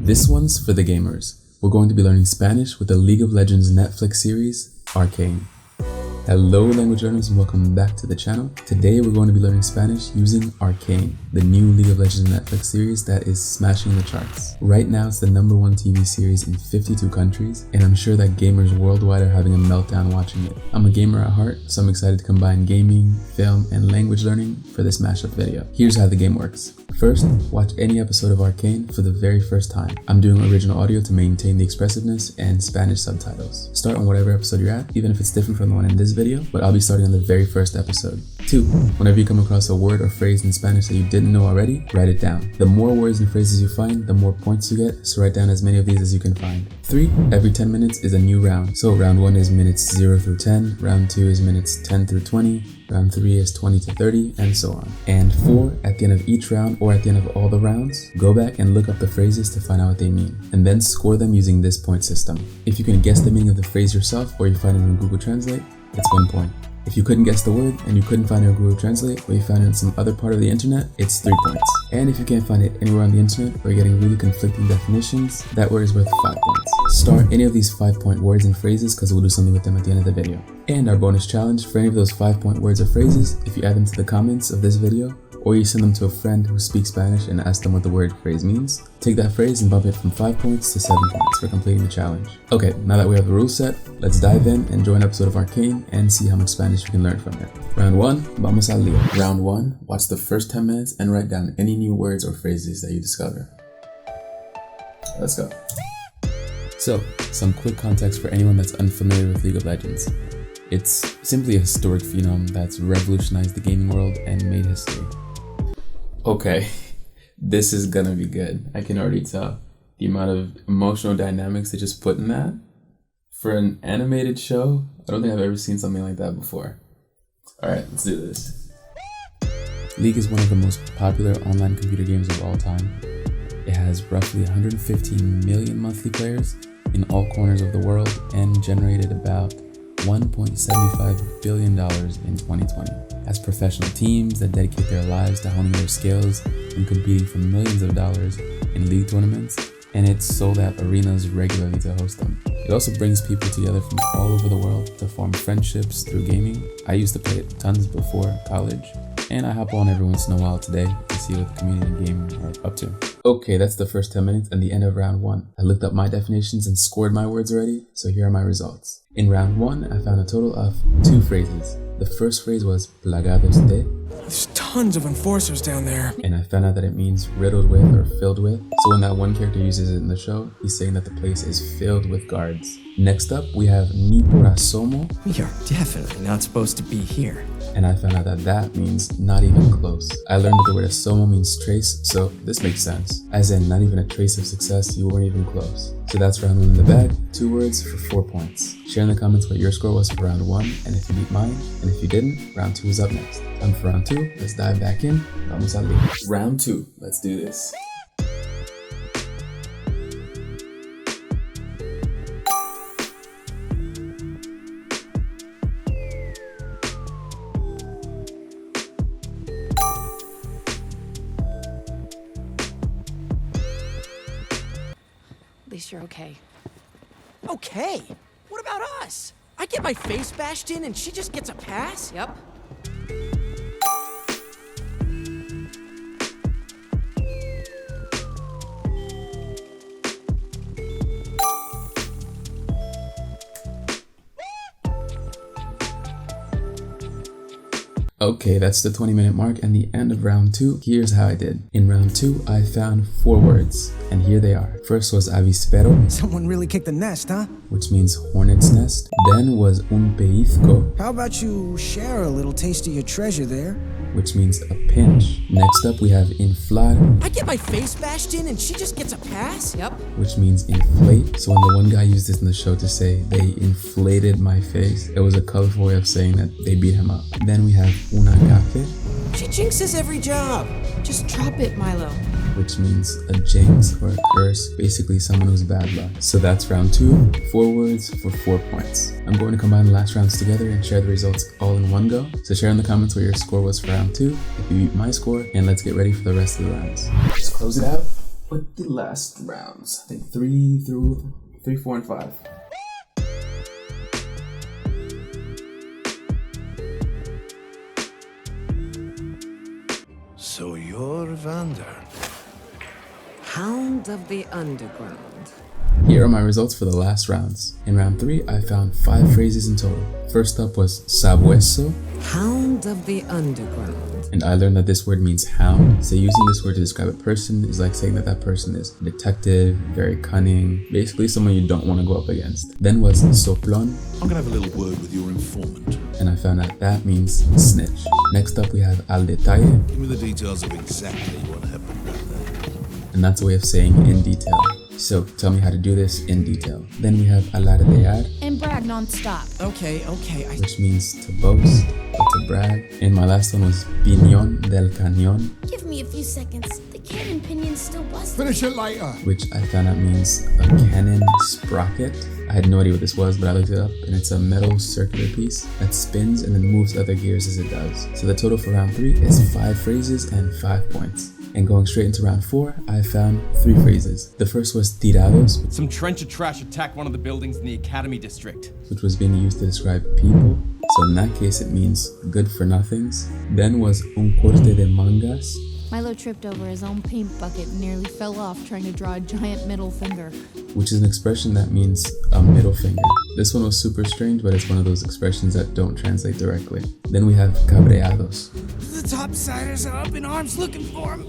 This one's for the gamers. We're going to be learning Spanish with the League of Legends Netflix series, Arcane. Hello language learners and welcome back to the channel. Today we're going to be learning Spanish using Arcane, the new League of Legends Netflix series that is smashing the charts. Right now it's the #1 TV series in 52 countries, and I'm sure that gamers worldwide are having a meltdown watching it. I'm a gamer at heart, so I'm excited to combine gaming, film, and language learning for this mashup video. Here's how the game works. First, watch any episode of Arcane for the very first time. I'm doing original audio to maintain the expressiveness and Spanish subtitles. Start on whatever episode you're at, even if it's different from the one in this video, but I'll be starting on the very first episode. 2. Whenever you come across a word or phrase in Spanish that you didn't know already, write it down. The more words and phrases you find, the more points you get, so write down as many of these as you can find. 3. Every 10 minutes is a new round. So round 1 is minutes 0 through 10, round 2 is minutes 10 through 20, round 3 is 20 to 30, and so on. And 4, at the end of each round or at the end of all the rounds, go back and look up the phrases to find out what they mean, and then score them using this point system. If you can guess the meaning of the phrase yourself or you find it in Google Translate, it's 1 point. If you couldn't guess the word and you couldn't find it on Google Translate or you found it in some other part of the internet, it's 3 points. And if you can't find it anywhere on the internet or you're getting really conflicting definitions, that word is worth 5 points. Start any of these 5-point words and phrases because we'll do something with them at the end of the video. And our bonus challenge, for any of those 5-point words or phrases, if you add them to the comments of this video, or you send them to a friend who speaks Spanish and ask them what the word phrase means, take that phrase and bump it from 5 points to 7 points for completing the challenge. Okay, now that we have the rules set, let's dive in and join an episode of Arcane and see how much Spanish we can learn from it. Round 1, vamos al lío. Round 1, watch the first 10 minutes and write down any new words or phrases that you discover. Let's go. So, some quick context for anyone that's unfamiliar with League of Legends. It's simply a historic phenom that's revolutionized the gaming world and made history. Okay, this is gonna be good. I can already tell. The amount of emotional dynamics they just put in that. For an animated show, I don't think I've ever seen something like that before. Alright, let's do this. League is one of the most popular online computer games of all time. It has roughly 115 million monthly players in all corners of the world and generated about $1.75 billion in 2020. Has professional teams that dedicate their lives to honing their skills and competing for millions of dollars in league tournaments, and it's sold out arenas regularly to host them. It also brings people together from all over the world to form friendships through gaming. I used to play it tons before college, and I hop on every once in a while today to see what the community and gaming are up to. Okay, that's the first 10 minutes and the end of round 1. I looked up my definitions and scored my words already, so here are my results. In round 1, I found a total of 2 phrases. The first phrase was plagados de. There's tons of enforcers down there. And I found out that it means riddled with or filled with. So when that one character uses it in the show, he's saying that the place is filled with guards. Next up, we have ni por asomo. We are definitely not supposed to be here. And I found out that that means not even close. I learned that the word asomo means trace, so this makes sense. As in, not even a trace of success, you weren't even close. So that's round 1 in the bag, 2 words for 4 points. Share in the comments what your score was for round 1, and if you beat mine, and if you didn't, round 2 is up next. Time for round 2, let's dive back in. Vamos al lío. Round 2, let's do this. At least you're okay. Okay? What about us? I get my face bashed in and she just gets a pass? Yep. Okay, that's the 20-minute mark and the end of round 2. Here's how I did. In round 2, I found 4 words, and here they are. First was avispero. Someone really kicked the nest, huh? Which means hornet's nest. Then was un pellizco. How about you share a little taste of your treasure there? Which means a pinch. Next up, we have inflar. I get my face bashed in and she just gets a pass? Yep. Which means inflate. So when the one guy used this in the show to say they inflated my face, it was a colorful way of saying that they beat him up. Then we have una gafe. She jinxes every job. Just drop it, Milo. Which means a jinx or a curse, basically someone who's bad luck. So that's round 2, 4 words for 4 points. I'm going to combine the last rounds together and share the results all in one go. So share in the comments what your score was for round 2, if you beat my score, and let's get ready for the rest of the rounds. Just close it out with the last rounds. I think 3, 4, and 5. So you're Vander. Hound of the Underground. Here are my results for the last rounds. In round 3, I found 5 phrases in total. First up was sabueso, Hound of the Underground. and I learned that this word means hound. So using this word to describe a person is like saying that that person is a detective, very cunning, basically someone you don't want to go up against. Then was soplon, I'm gonna have a little word with your informant. and I found out that means snitch. Next up we have al detalle, Give me the details of exactly what happened down there. and that's a way of saying in detail. So tell me how to do this in detail. Then we have alardear, And brag nonstop. Okay, which means to boast or to brag. And my last one was piñón del cañón, Give me a few seconds. The cannon pinion's still busted. Finish it later. which I found out means a cannon sprocket. I had no idea what this was, but I looked it up, and it's a metal circular piece that spins and then moves other gears as it does. So the total for round 3 is 5 phrases and 5 points. And going straight into round 4, I found 3 phrases. The first was tirados, Some trencher trash attacked one of the buildings in the Academy District. which was being used to describe people. So in that case, it means good for nothings. Then was un corte de mangas, Milo tripped over his own paint bucket and nearly fell off trying to draw a giant middle finger. which is an expression that means a middle finger. This one was super strange, but it's one of those expressions that don't translate directly. Then we have cabreados, The topsiders are up in arms looking for him.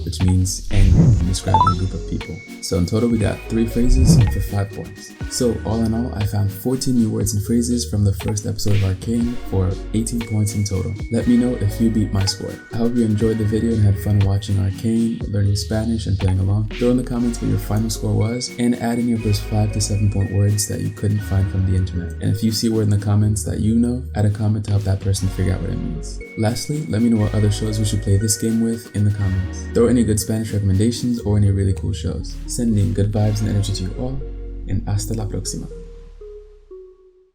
which means angry when describing a group of people. So in total, we got 3 phrases for 5 points. So all in all, I found 14 new words and phrases from the first episode of Arcane for 18 points in total. Let me know if you beat my score. I hope you enjoyed the video and had fun watching Arcane, learning Spanish, and playing along. Throw in the comments what your final score was, and add any of those 5 to 7 point words that you couldn't find from the internet. And if you see a word in the comments that you know, add a comment to help that person figure out what it means. Lastly, let me know what other shows we should play this game with in the comments. Throw any good Spanish recommendations or any really cool shows. Sending good vibes and energy to you all, and hasta la próxima.